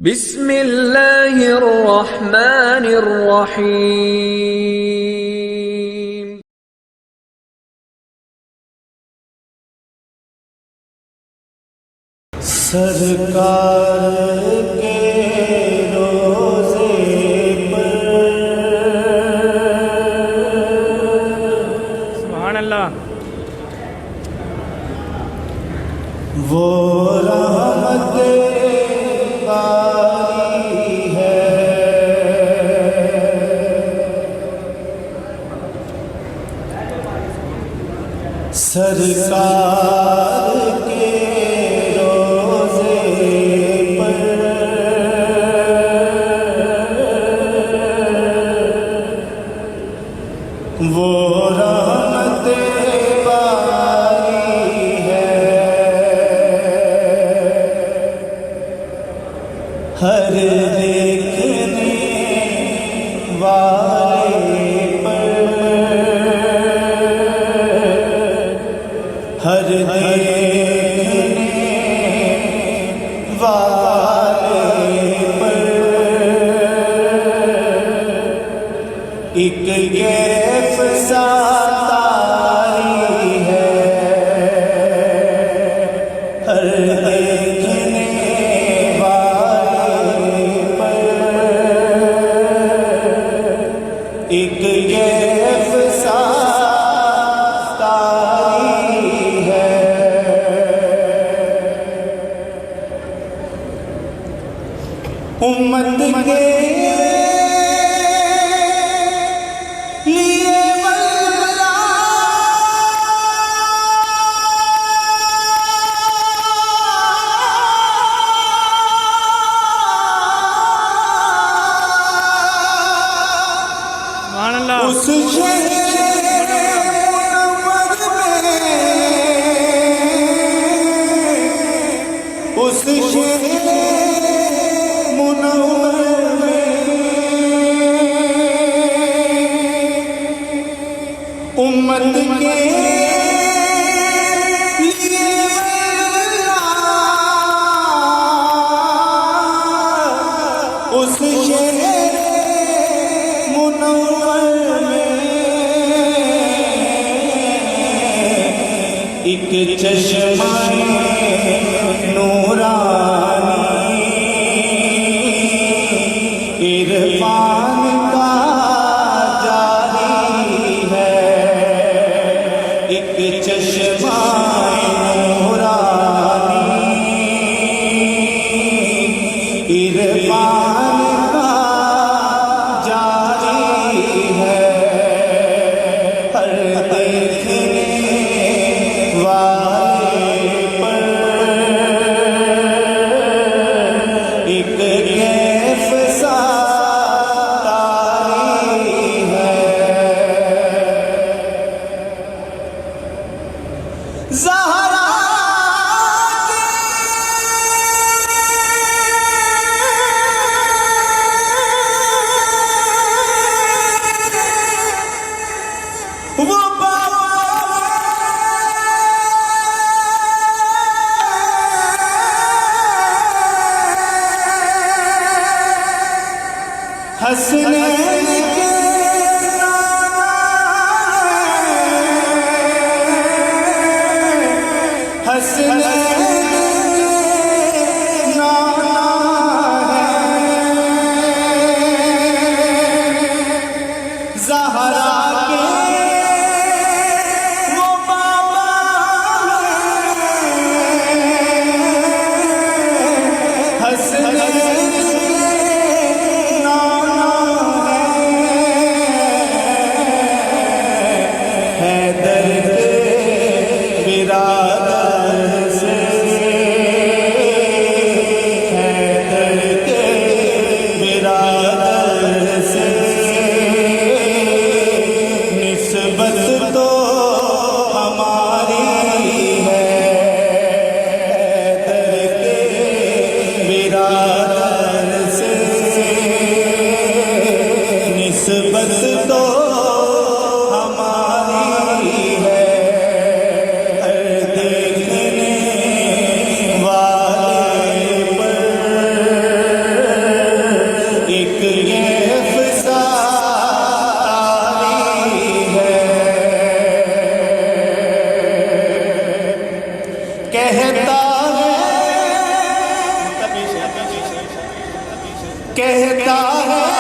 बिस्मिल्लाहिर्रहमानिर्रहीम। सरकार के रोज़े पर सुभान अल्लाह। वो रहमत बारी है, सरकार के रोज़े पर वो रहमत बारी है। हर देखने वाले पर, हर देखने वाले पर एक कैफ सारी है। हर देखने एक कैफ सारी है। उम्मत के लिए मौला सुभान अल्लाह। उस शहर मुनव्वर में, उस शहर मुनव्वर में उम्मत के लिए उस शहर मुनव्वर में एक चश्मा नूरानी इरफान का जारी है। एक चश्मा नूरानी इरफान का जारी है। हर देखने वाले पर एक कैफ सारी है। ज़हरा वो हसनैन के हसनैन नाना है। ज़हरा के वो बाबा है। हसनैन हैदर के बिरादर से, हैदर के बिरादर से निस्बत तो हमारी है। हैदर के बिरादर कहता है